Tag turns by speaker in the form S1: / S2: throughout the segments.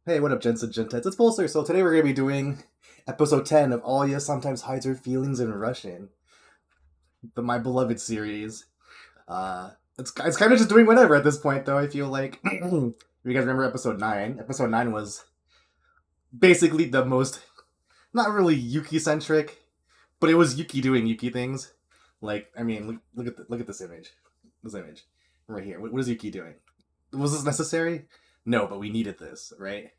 S1: Hey, what up, gents and gentettes? It's Bolster. So today we're going to be doing episode 10 of Alya Sometimes Hides Her Feelings in Russian, my beloved series. It's kind of just doing whatever at this point, though, I feel like. If you guys remember episode 9, episode 9 was basically the most, not really Yuki-centric, but it was Yuki doing Yuki things. Like, I mean, look at this image. This image. Right here. What is Yuki doing? Was this necessary? No, but we needed this, right?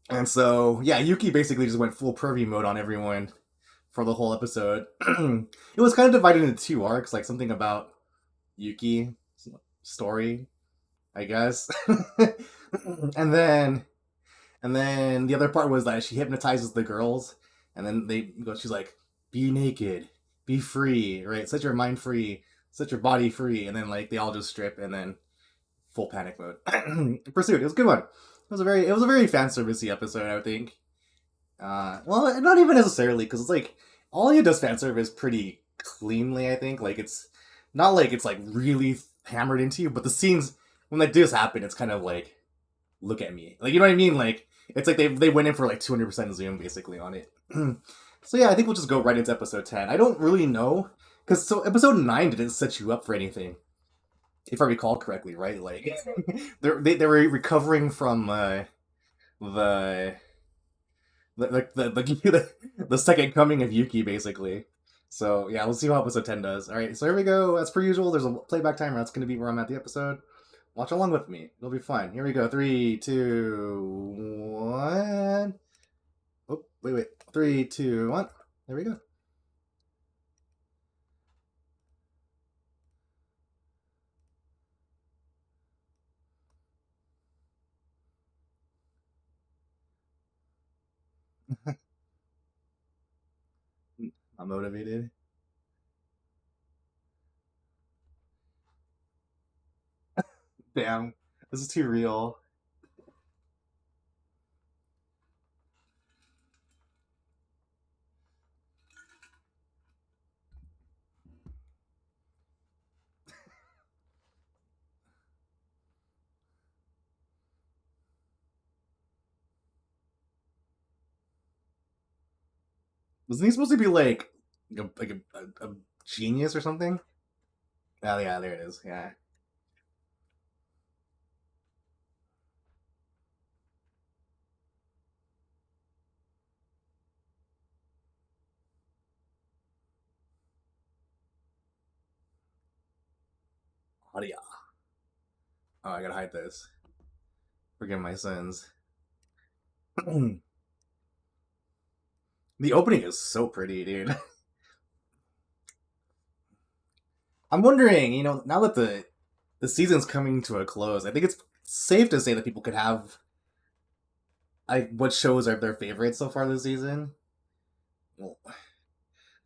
S1: And so, yeah, Yuki basically just went full pervy mode on everyone for the whole episode. It was kind of divided into two arcs, like something about Yuki story, I guess. and then and then the other part was that she hypnotizes the girls, and then she's like, "Be naked, be free, right? Set your mind free, set your body free," and then like they all just strip, and then full panic mode. Pursuit. It was a good one. It was a very fan servicey episode, I think. Well, not even necessarily, because it's like all he does fan service pretty cleanly. I think like it's not like it's like really hammered into you, but the scenes when like this happen, it's kind of like look at me, like you know what I mean. Like it's like they went in for like 200% zoom basically on it. So yeah, I think we'll just go right into episode 10. I don't really know because so episode 9 didn't set you up for anything, if I recall correctly, right? Like they were recovering from the the second coming of Yuki, basically. So yeah, we'll see how episode 10 does. All right, so here we go. As per usual, there's a playback timer. That's going to be where I'm at the episode. Watch along with me. It'll be fun. Here we go. 3, 2, 1. Oh, wait. 3, 2, 1. There we go. I'm motivated. Damn, this is too real. Wasn't he supposed to be like a genius or something? Oh yeah, there it is. Yeah. Alya. Oh, I gotta hide this. Forgive my sins. The opening is so pretty, dude. I'm wondering, now that the season's coming to a close, I think it's safe to say that people could have what shows are their favorites so far this season. Well,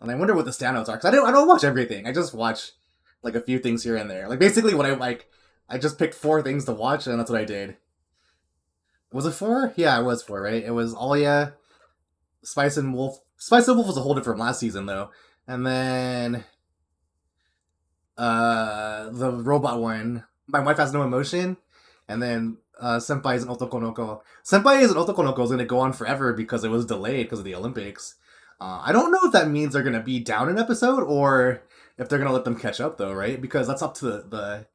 S1: and I wonder what the standouts are because I don't watch everything. I just watch like a few things here and there. Like basically, what I like, I just picked four things to watch, and that's what I did. Was it four? Yeah, it was four, right? It was Alya, Spice and Wolf. Spice and Wolf was a whole different last season though, and then the robot one. My wife has no emotion, and then Senpai is an Otokonoko. Senpai is an Otokonoko is gonna go on forever because it was delayed because of the Olympics. I don't know if that means they're gonna be down an episode or if they're gonna let them catch up though, right? Because that's up to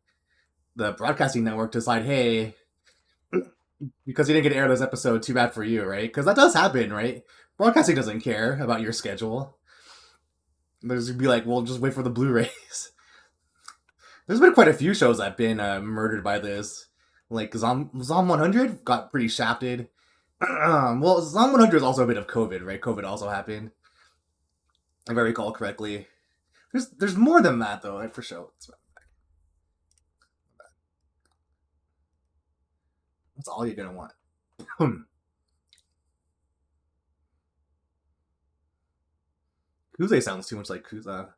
S1: the broadcasting network to decide. Hey, because you didn't get to air this episode, too bad for you, right? Because that does happen, right? Broadcasting doesn't care about your schedule. There's be like, well, just wait for the Blu-rays. There's been quite a few shows that have been murdered by this. Like Zom 100 got pretty shafted. Well, Zom 100 is also a bit of COVID, right? COVID also happened, if I recall correctly. There's more than that though, right, for sure. That's all you're gonna want. Kuze sounds too much like Kuza.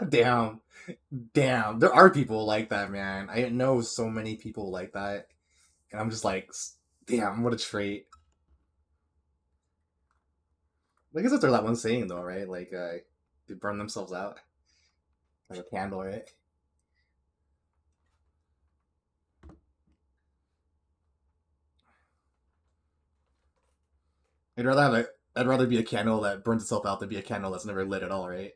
S1: Damn. Damn. There are people like that, man. I know so many people like that. And I'm just like, damn, what a trait. I guess that's that one saying though, right? Like, they burn themselves out like a candle, right? I'd rather have a, I'd rather be a candle that burns itself out than be a candle that's never lit at all, right?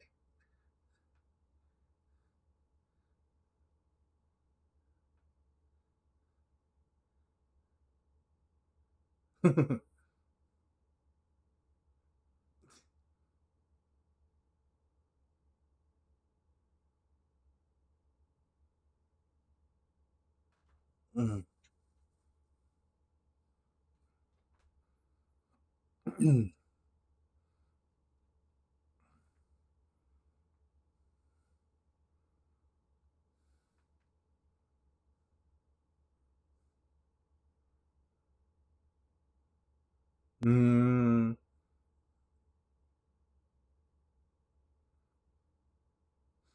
S1: mm.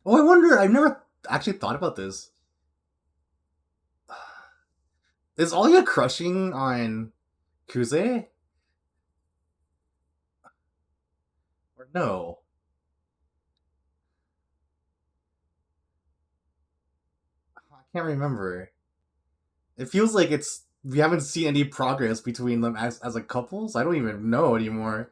S1: Oh, I wonder. I've never actually thought about this. Is Alya crushing on Kuze or no? I can't remember. It feels like it's we haven't seen any progress between them as a couple, so I don't even know anymore.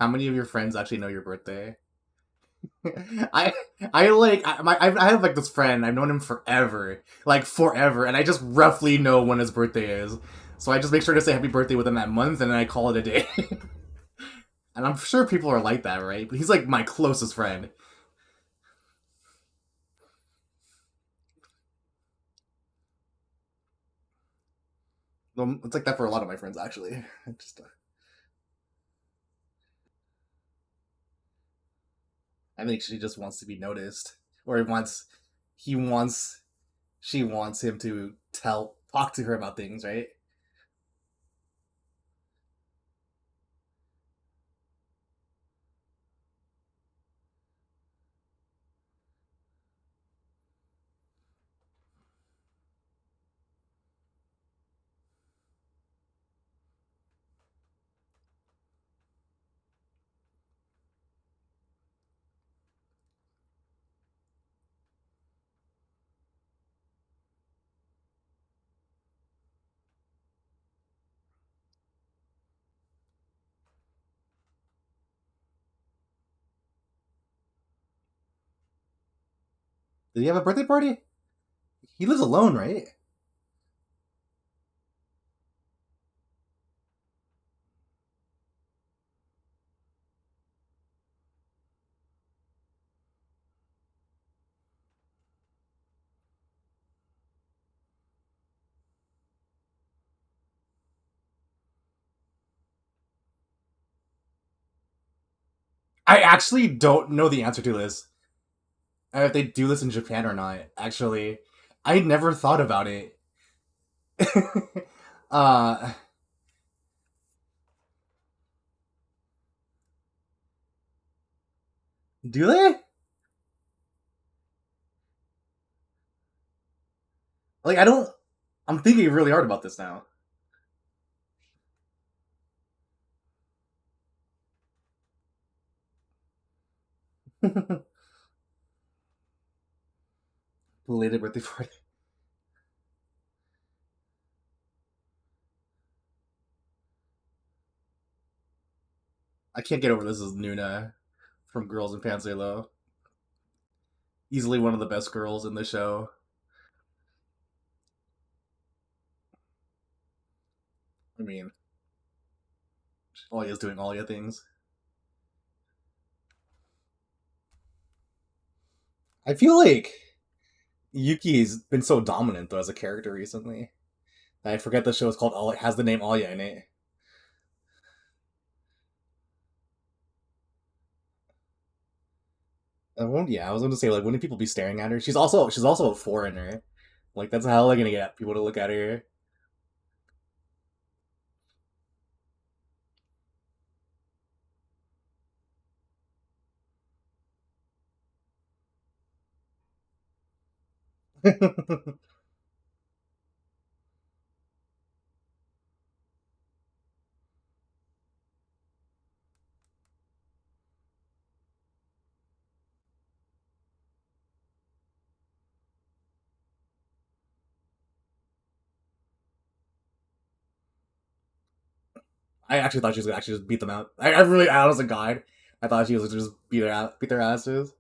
S1: How many of your friends actually know your birthday? I I have like this friend. I've known him forever, like forever, and I just roughly know when his birthday is. So I just make sure to say happy birthday within that month, and then I call it a day. And I'm sure people are like that, right? But he's like my closest friend. Well, it's like that for a lot of my friends, actually. Just, I think she just wants to be noticed, or he wants, she wants him to talk to her about things, right? Did he have a birthday party? He lives alone, right? I actually don't know the answer to this. If they do this in Japan or not. Actually, I never thought about it. uh, do they? Like, I don't. I'm thinking really hard about this now. Belated birthday party. I can't get over this as Nuna from Girls in Panselo. Easily one of the best girls in the show. I mean, Alya's doing Alya things. I feel like Yuki's been so dominant though as a character recently. I forget the show is called Alya, has the name Alya in it. Yeah, I was going to say like, wouldn't people be staring at her? She's also a foreigner. Like that's how they're gonna get people to look at her. I actually thought she was gonna actually just beat them out. I really, I was a guide. I thought she was gonna just beat their asses.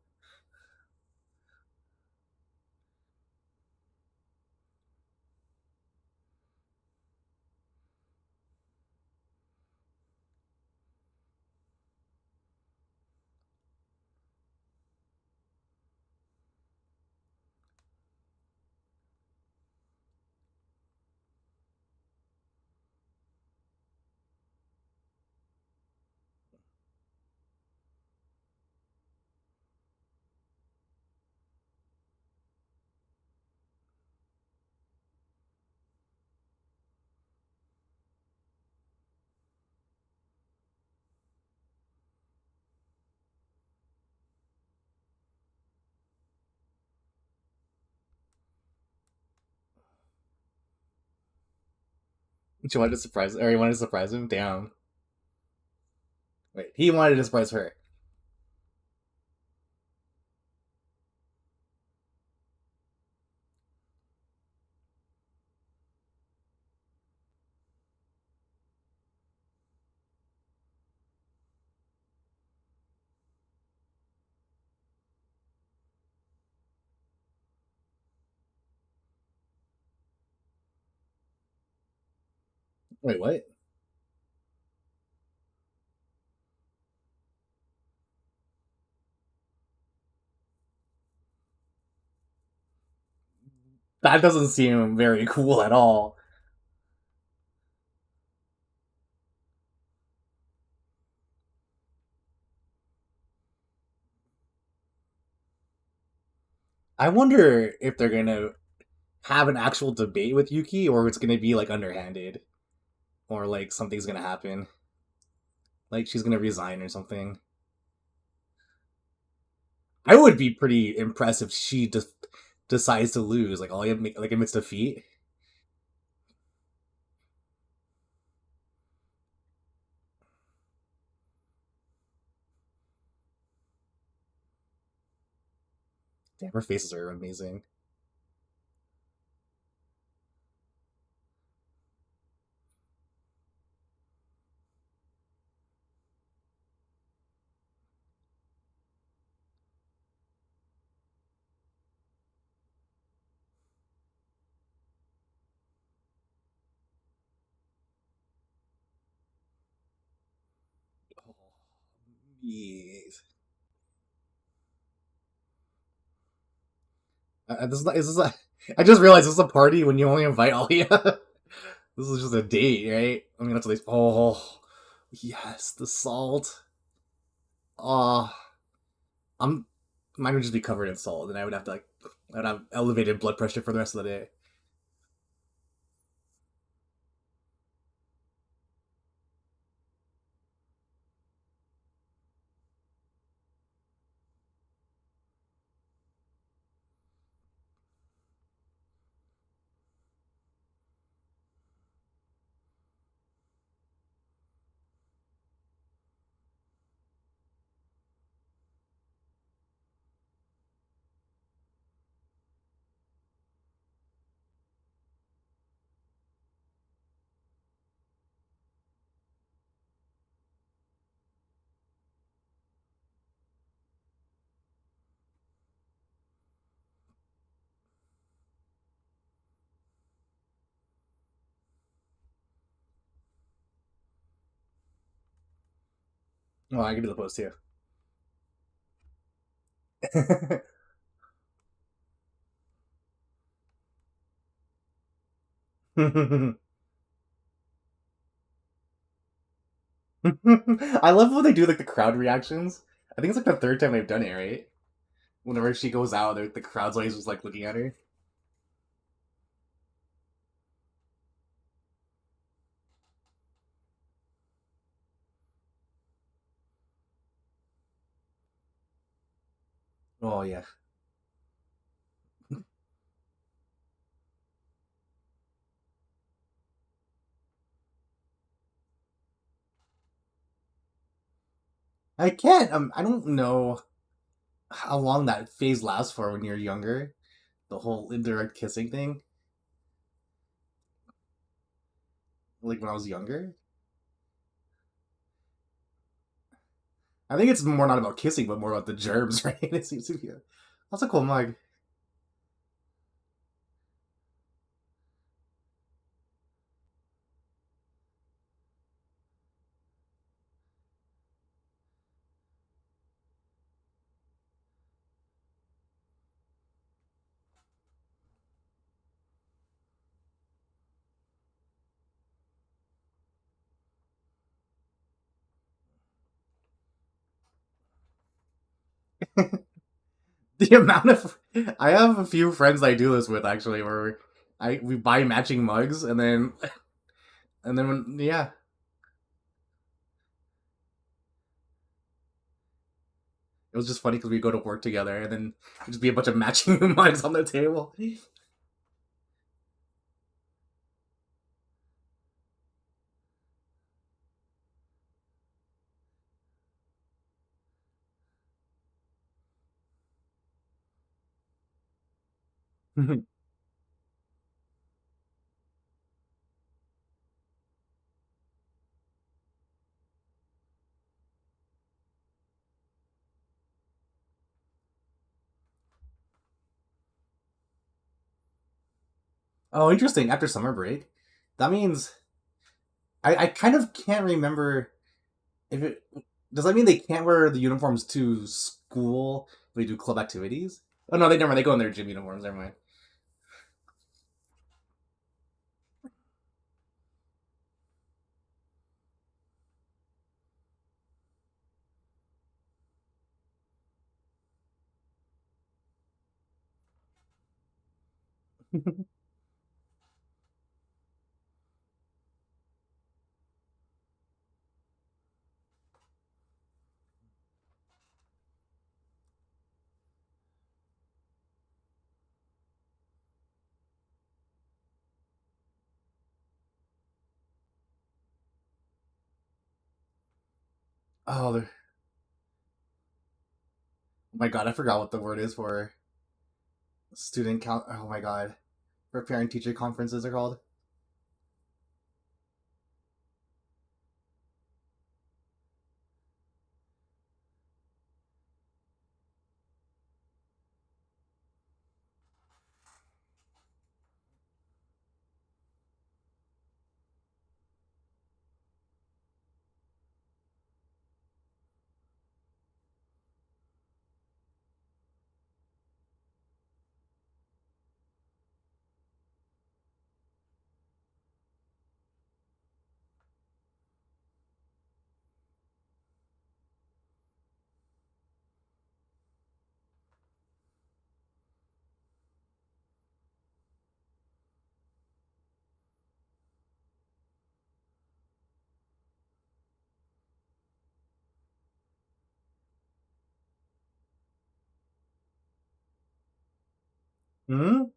S1: She wanted to surprise, or he wanted to surprise him. Damn. Wait, he wanted to surprise her. Wait, what? That doesn't seem very cool at all. I wonder if they're gonna have an actual debate with Yuki, or it's gonna be like underhanded, or like something's gonna happen, like she's gonna resign or something. I would be pretty impressed if she just decides to lose, like all you make, like amidst defeat. Damn, her faces are amazing. Oh, yes. Is this I just realized this is a party when you only invite Alia. This is just a date, right? I mean, that's what they. Oh, yes, the salt. Oh, I'm. Mine would just be covered in salt, and I would have to like. I would have elevated blood pressure for the rest of the day. Oh, I can do the post too. I love when they do like the crowd reactions. I think it's like the third time they've done it, right? Whenever she goes out, the crowd's always just like looking at her. Oh yeah. I can't. I don't know how long that phase lasts for when you're younger. The whole indirect kissing thing. Like when I was younger. I think it's more not about kissing, but more about the germs, right? It seems to be. That's a cool mug. The amount of I have a few friends I do this with actually, where we buy matching mugs and then when yeah, it was just funny because we go to work together and then it'd just be a bunch of matching mugs on the table. Oh, interesting. After summer break, that means I kind of can't remember if it does that mean they can't wear the uniforms to school when they do club activities? Oh no, they never mind. They go in their gym uniforms. Never mind. Oh my god, I forgot what the word is for student count. Oh my god, for parent teacher conferences are called. Hmm.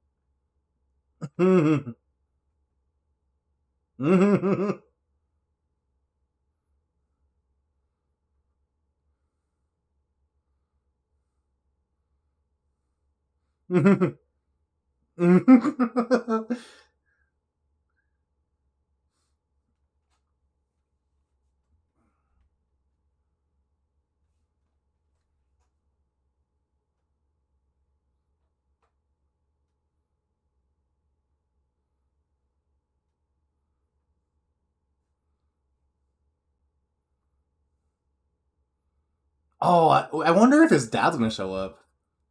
S1: Oh, I wonder if his dad's gonna show up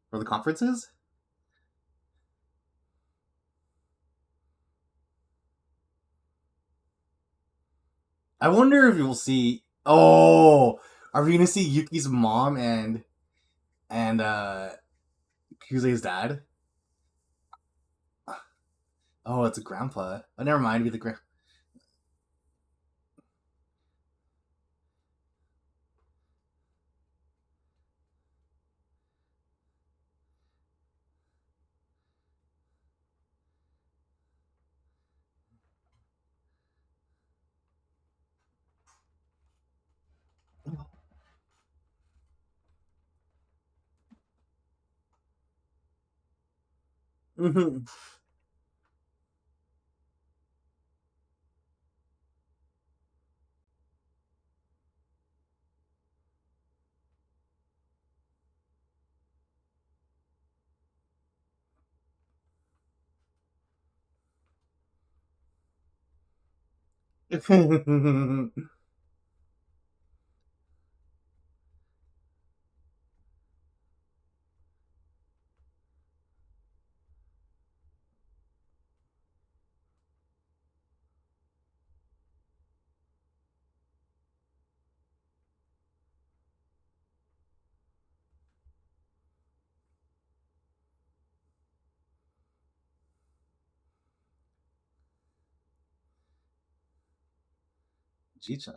S1: for the conferences. I wonder if you'll see. Oh, are we gonna see Yuki's mom and Kuze's dad? Oh, it's a grandpa. Oh, never mind. Be the grand. Mhm. Jicha.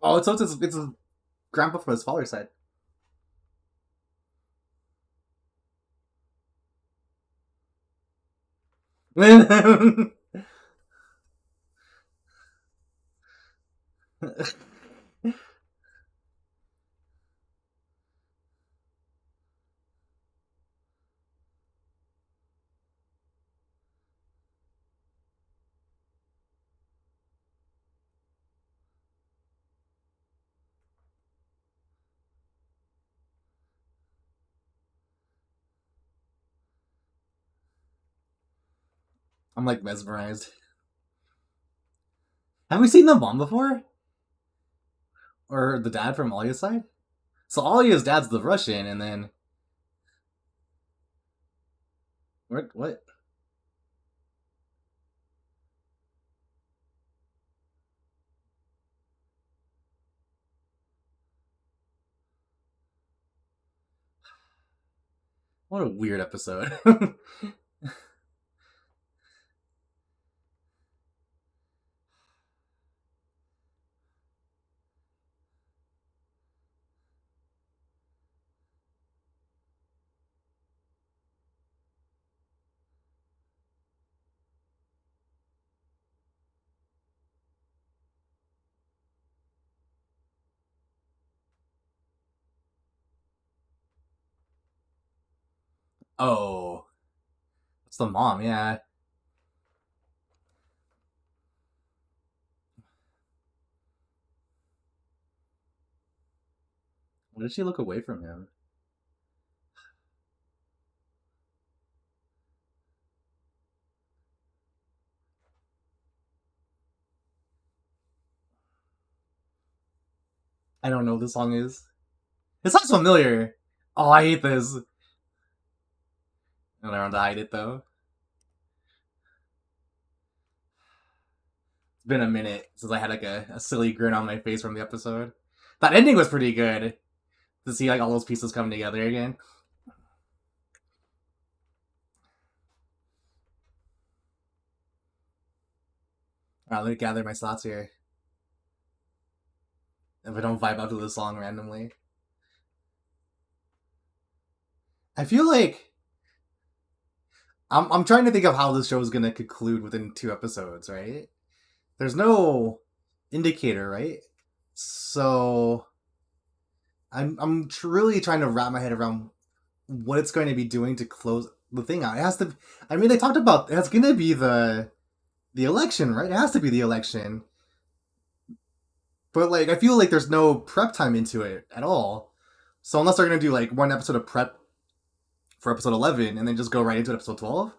S1: Oh, it's a grandpa from his father's side. I'm like mesmerized. Have we seen the mom before? Or the dad from Alya's side? So Alya's dad's the Russian, and then what? What? What a weird episode. Oh, it's the mom. Yeah. Why did she look away from him? I don't know what this song is. It sounds familiar. Oh, I hate this. I don't know how to hide it though. It's been a minute since I had like a silly grin on my face from the episode. That ending was pretty good to see like all those pieces come together again. Alright, let me gather my thoughts here. If I don't vibe out to this song randomly, I feel like I'm trying to think of how this show is gonna conclude within 2 episodes. Right? There's no indicator, right? So I'm really trying to wrap my head around what it's going to be doing to close the thing out. It has to. I mean, they talked about it's going to be the election, right? It has to be the election. But like, I feel like there's no prep time into it at all. So unless they're gonna do like one episode of prep for episode 11 and then just go right into episode 12,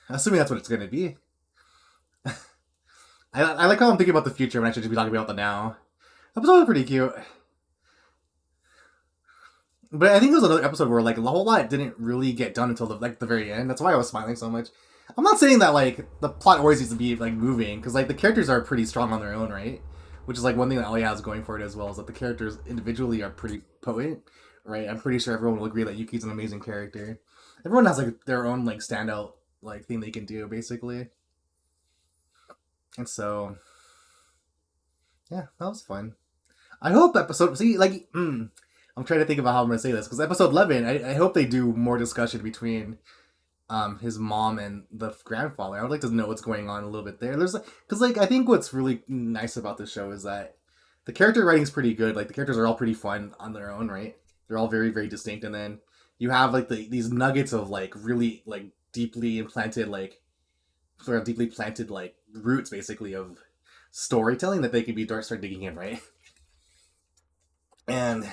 S1: assuming that's what it's gonna be. I like how I'm thinking about the future when I should just be talking about the now. Episode was pretty cute. But I think it was another episode where like the whole lot didn't really get done until the very end. That's why I was smiling so much. I'm not saying that like the plot always needs to be like moving, because like the characters are pretty strong on their own, right? Which is like one thing that Alya has going for it as well, is that the characters individually are pretty potent, right? I'm pretty sure everyone will agree that Yuki's an amazing character. Everyone has like their own like standout like thing they can do basically, and so yeah, that was fun. I hope episode I'm trying to think about how I'm gonna say this, because episode 11, I hope they do more discussion between his mom and the grandfather. I would like to know what's going on a little bit there. There's because like I think what's really nice about this show is that the character writing is pretty good. Like the characters are all pretty fun on their own, right? They're all very very distinct, and then you have like these nuggets of like really like deeply implanted like sort of deeply planted like roots basically of storytelling that they could be start digging in, right? And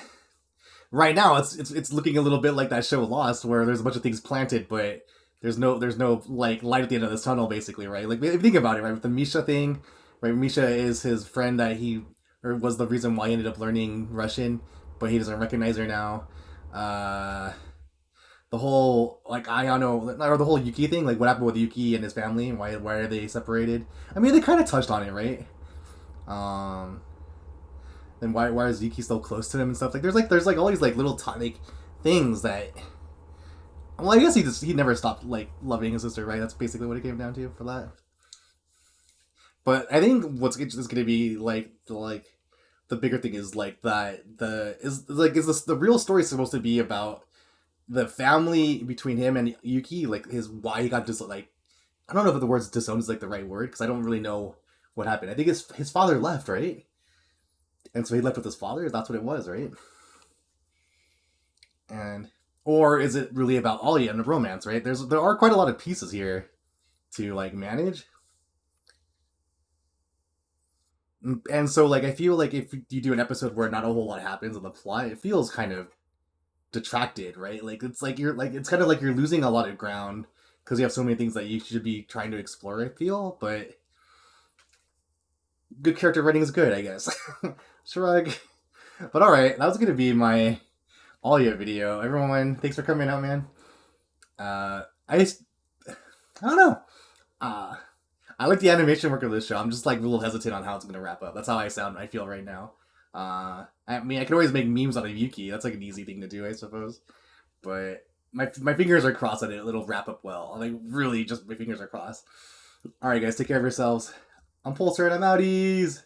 S1: right now it's looking a little bit like that show Lost, where there's a bunch of things planted, but there's no like light at the end of this tunnel, basically, right? Like if you think about it, right, with the Misha thing, right? Misha is his friend that he or was the reason why he ended up learning Russian, but he doesn't recognize her now. Uh, the whole like Ayano or the whole Yuki thing, like what happened with Yuki and his family, and why are they separated? I mean, they kind of touched on it, right? Um, then why is Yuki so close to him and stuff? Like there's like all these like little like things that. Well, I guess he never stopped like loving his sister, right? That's basically what it came down to for that. But I think what's is going to be the bigger thing is like that is this the real story supposed to be about the family between him and Yuki, like his why he got just like I don't know if the words disowned is like the right word, because I don't really know what happened. I think his father left, right? And so he left with his father. That's what it was, right? And or is it really about Alya and the romance, right? There are quite a lot of pieces here to like manage. And so like I feel like if you do an episode where not a whole lot happens in the plot, it feels kind of detracted, right? Like it's like you're like it's kind of like you're losing a lot of ground because you have so many things that you should be trying to explore, I feel, but good character writing is good, I guess. Shrug. But alright, that was gonna be my Alya video. Everyone, thanks for coming out, man. I don't know. I like the animation work of this show. I'm just like a little hesitant on how it's gonna wrap up. That's how I feel right now. I mean, I can always make memes out of Yuki. That's like an easy thing to do, I suppose. But my fingers are crossed that it'll wrap up well. Like really, just my fingers are crossed. All right, guys, take care of yourselves. I'm Pulsar and I'm outies.